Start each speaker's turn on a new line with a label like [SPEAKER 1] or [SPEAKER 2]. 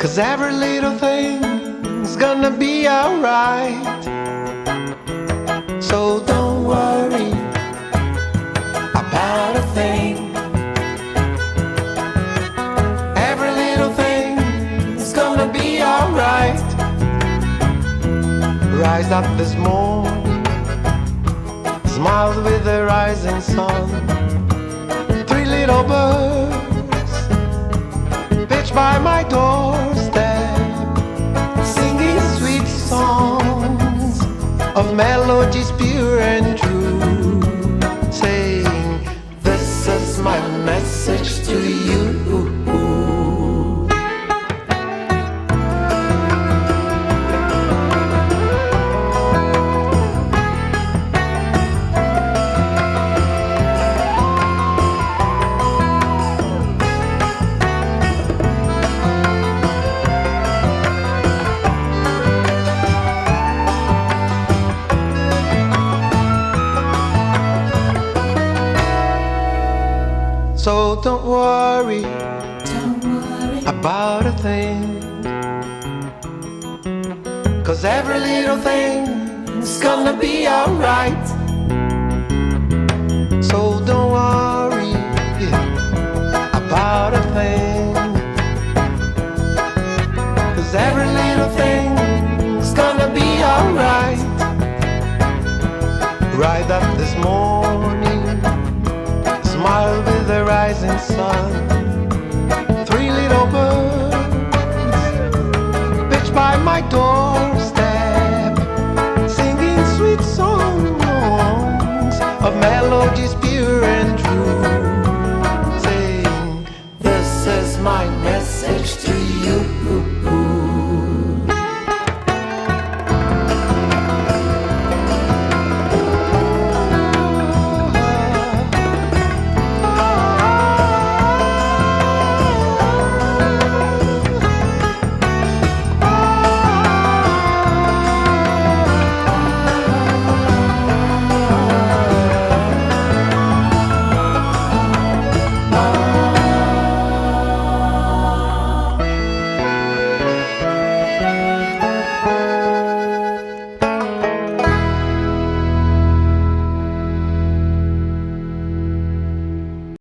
[SPEAKER 1] 'cause every little thing's gonna be alright. So don't worry about a thing. Every little thing's gonna be alright. Rise up this morning, smile with the rising sun. Three little birds pitch by my doorstep, singing sweet songs of melodies pure and true, saying, this is my message to you. So don't worry about a thing, 'cause every little thing's gonna be alright. So don't worry about a thing, 'cause every little thing's gonna be alright. Ride up this morning, smile with the rising sun. Three little birds pitch by my door,